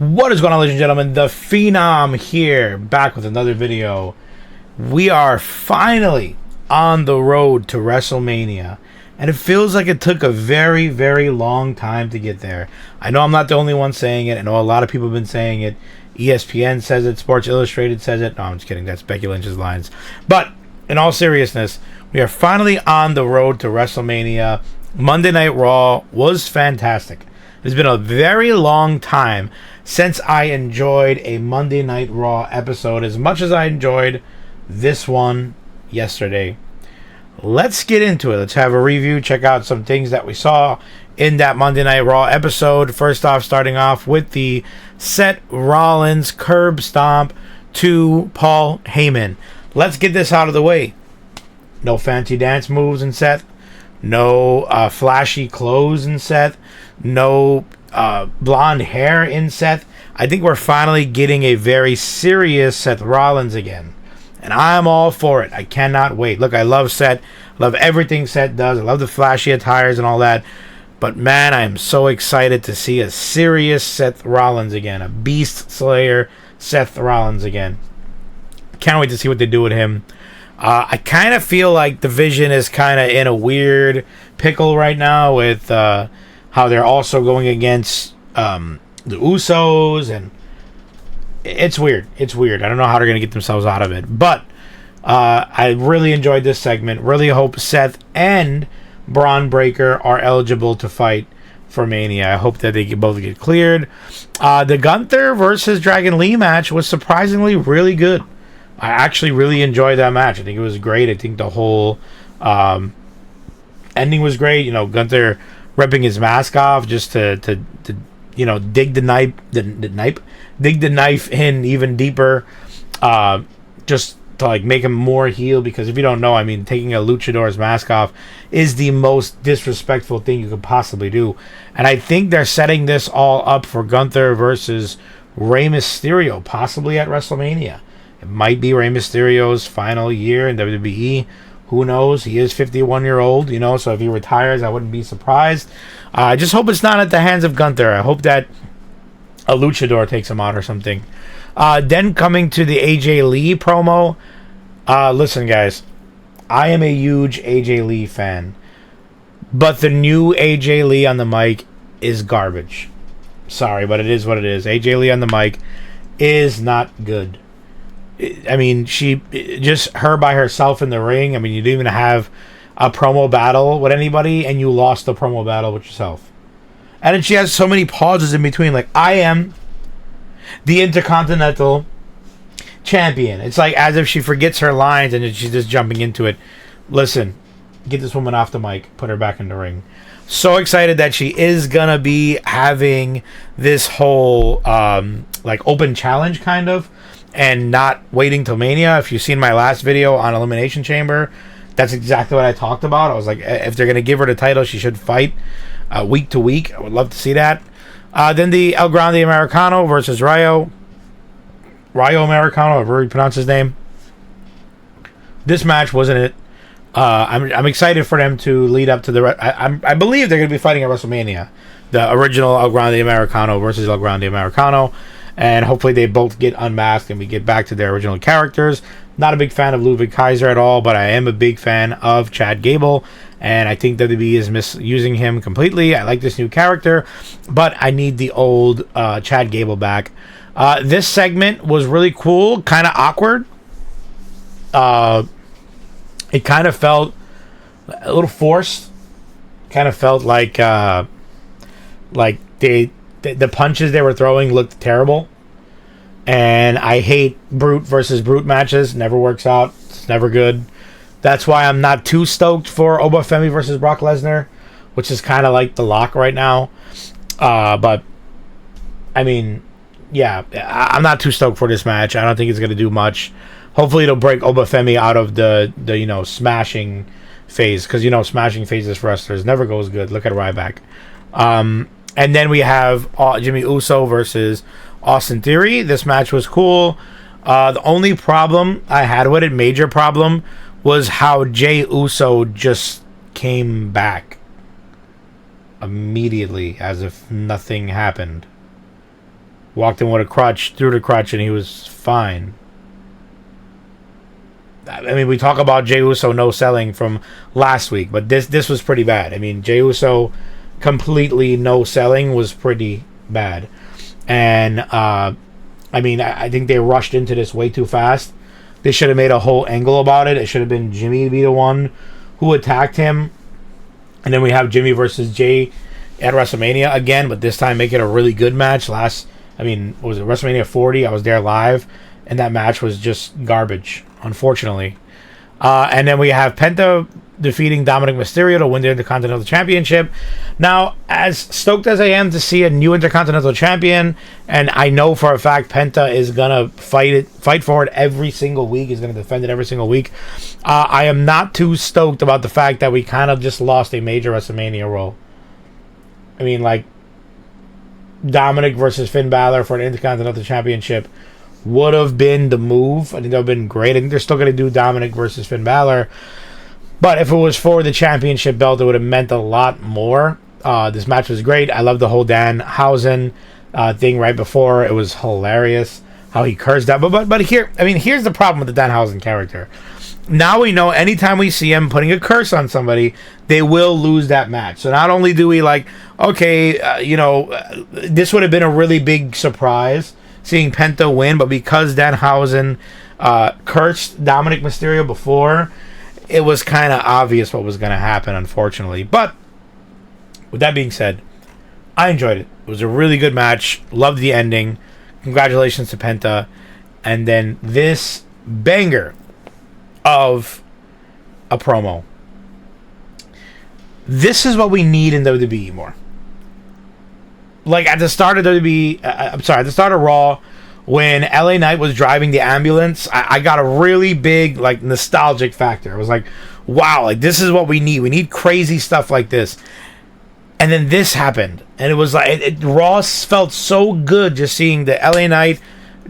What is going on, ladies and gentlemen? The Phenom here, back with another video. We are finally on the road to WrestleMania, and it feels like it took a very, very long time to get there. I know I'm not the only one saying it. I know a lot of people have been saying it. ESPN says it. Sports Illustrated says it. No, I'm just kidding. That's Becky Lynch's lines. But in all seriousness, we are finally on the road to WrestleMania. Monday Night Raw was fantastic. It's been a very long time since I enjoyed a Monday Night Raw episode as much as I enjoyed this one yesterday. Let's get into it. Let's have a review, check out some things that we saw in that Monday Night Raw episode. First off, starting off with the Seth Rollins curb stomp to Paul Heyman. Let's get this out of the way. No fancy dance moves in Seth. No flashy clothes in Seth. No blonde hair in Seth. I think we're finally getting a very serious Seth Rollins again. And I'm all for it. I cannot wait. Look, I love Seth. I love everything Seth does. I love the flashy attires and all that. But man, I am so excited to see a serious Seth Rollins again. A beast slayer Seth Rollins again. Can't wait to see what they do with him. I kind of feel like the Division is kind of in a weird pickle right now with how they're also going against the Usos, and it's weird. It's weird. I don't know how they're going to get themselves out of it. But I really enjoyed this segment. Really hope Seth and Braun Breaker are eligible to fight for Mania. I hope that they both get cleared. The Gunther versus Dragon Lee match was surprisingly really good. I actually really enjoyed that match. I think it was great. I think the whole ending was great. You know, Gunther ripping his mask off just to dig the knife in even deeper, just to like make him more heel. Because if you don't know, I mean, taking a luchador's mask off is the most disrespectful thing you could possibly do. And I think they're setting this all up for Gunther versus Rey Mysterio, possibly at WrestleMania. It might be Rey Mysterio's final year in WWE. Who knows? He is 51-year-old, so if he retires, I wouldn't be surprised. I just hope it's not at the hands of Gunther. I hope that a luchador takes him out or something. Then coming to the AJ Lee promo. Listen, guys. I am a huge AJ Lee fan. But the new AJ Lee on the mic is garbage. Sorry, but it is what it is. AJ Lee on the mic is not good. I mean, just her by herself in the ring. I mean, you didn't even have a promo battle with anybody, and you lost the promo battle with yourself. And then she has so many pauses in between, like, I am the Intercontinental Champion. It's like as if she forgets her lines and she's just jumping into it. Listen, get this woman off the mic, put her back in the ring. So excited that she is gonna be having this whole open challenge kind of, and not waiting till Mania. If you've seen my last video on Elimination Chamber, that's exactly what I talked about. I was like, if they're going to give her the title, she should fight week to week. I would love to see that. Then the El Grande Americano versus Rayo Americano, however you pronounce his name. This match wasn't it. I'm excited for them to lead up to I believe they're going to be fighting at WrestleMania. The original El Grande Americano versus El Grande Americano. And hopefully they both get unmasked and we get back to their original characters. Not a big fan of Ludwig Kaiser at all, but I am a big fan of Chad Gable. And I think WWE is misusing him completely. I like this new character, but I need the old Chad Gable back. This segment was really cool, kind of awkward. It kind of felt a little forced. Kind of felt like the punches they were throwing looked terrible. And I hate brute versus brute matches. Never works out. It's never good. That's why I'm not too stoked for Obafemi versus Brock Lesnar, which is kind of like the lock right now. But, I mean, yeah, I'm not too stoked for this match. I don't think it's going to do much. Hopefully it'll break Obafemi out of the smashing phase. Because, smashing phases for wrestlers never goes good. Look at Ryback. And then we have Jimmy Uso versus Austin Theory. This match was cool. The only problem I had with it, major problem, was how Jey Uso just came back immediately as if nothing happened. Walked in with a crutch, threw the crutch, and he was fine. I mean, we talk about Jey Uso no selling from last week, but this was pretty bad. I mean, Jey Uso completely no selling was pretty bad. And, I mean, I think they rushed into this way too fast. They should have made a whole angle about it. It should have been Jimmy be the one who attacked him. And then we have Jimmy versus Jay at WrestleMania again, but this time make it a really good match. What was it, WrestleMania 40? I was there live, and that match was just garbage, unfortunately. And then we have Penta defeating Dominic Mysterio to win the Intercontinental Championship. Now, as stoked as I am to see a new Intercontinental Champion, and I know for a fact Penta is gonna fight for it every single week, he's gonna defend it every single week, I am not too stoked about the fact that we kind of just lost a major WrestleMania role. I mean, like, Dominic versus Finn Balor for an Intercontinental Championship would have been the move. I think that would have been great. I think they're still going to do Dominic versus Finn Balor. But if it was for the championship belt, it would have meant a lot more. This match was great. I love the whole Danhausen thing right before. It was hilarious how he cursed that. But here's the problem with the Danhausen character. Now we know anytime we see him putting a curse on somebody, they will lose that match. So not only do we this would have been a really big surprise seeing Penta win, but because Danhausen cursed Dominic Mysterio before, it was kind of obvious what was going to happen, unfortunately. But with that being said, I enjoyed it. It was a really good match. Loved the ending. Congratulations to Penta. And then this banger of a promo. This is what we need in WWE more. Like at the start of WWE, at the start of Raw, when LA Knight was driving the ambulance, I got a really big nostalgic factor. I was like, wow, this is what we need. We need crazy stuff like this. And then this happened, and it was like Raw felt so good just seeing the LA Knight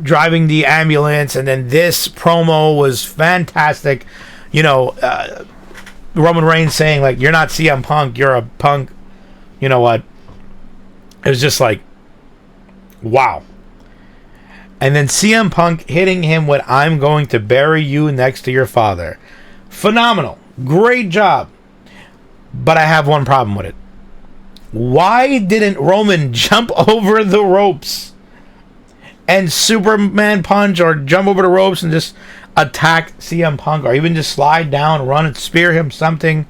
driving the ambulance, and then this promo was fantastic. Roman Reigns saying you're not CM Punk, you're a punk. You know what? It was just like, wow. And then CM Punk hitting him with "I'm going to bury you next to your father." Phenomenal. Great job. But I have one problem with it. Why didn't Roman jump over the ropes and Superman punch, or jump over the ropes and just attack CM Punk, or even just slide down, run and spear him, something?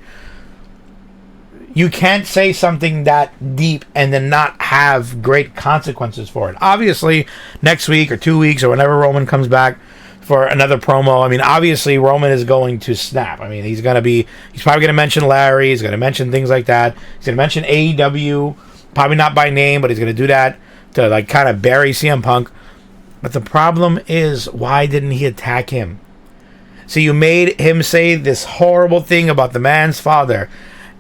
You can't say something that deep and then not have great consequences for it. Obviously, next week or 2 weeks or whenever Roman comes back for another promo, obviously Roman is going to snap. He's probably going to mention Larry. He's going to mention things like that. He's going to mention AEW, probably not by name, but he's going to do that to kind of bury CM Punk. But the problem is, why didn't he attack him? So you made him say this horrible thing about the man's father,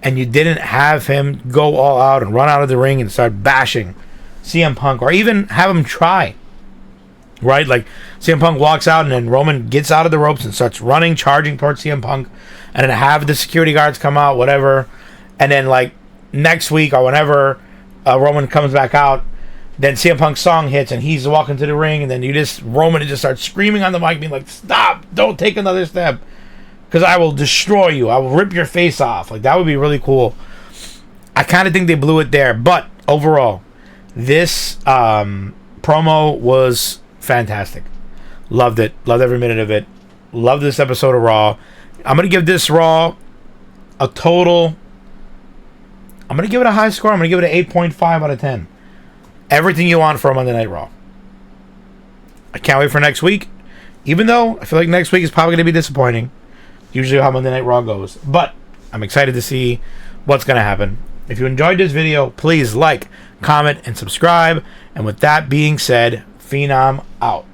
and you didn't have him go all out and run out of the ring and start bashing CM Punk, or even have him try. Right? CM Punk walks out, and then Roman gets out of the ropes and starts running, charging towards CM Punk, and then have the security guards come out, whatever. And then, next week or whenever Roman comes back out, then CM Punk's song hits, and he's walking to the ring, and then Roman just starts screaming on the mic, being like, "Stop! Don't take another step, because I will destroy you. I will rip your face off." That would be really cool. I kind of think they blew it there, but overall, this promo was fantastic. Loved it. Loved every minute of it. Loved this episode of Raw. I'm going to give this Raw a total... I'm going to give it a high score. I'm going to give it an 8.5 out of 10. Everything you want for a Monday Night Raw. I can't wait for next week, even though I feel like next week is probably going to be disappointing. Usually how Monday Night Raw goes. But I'm excited to see what's going to happen. If you enjoyed this video, please like, comment, and subscribe. And with that being said, Phenom out.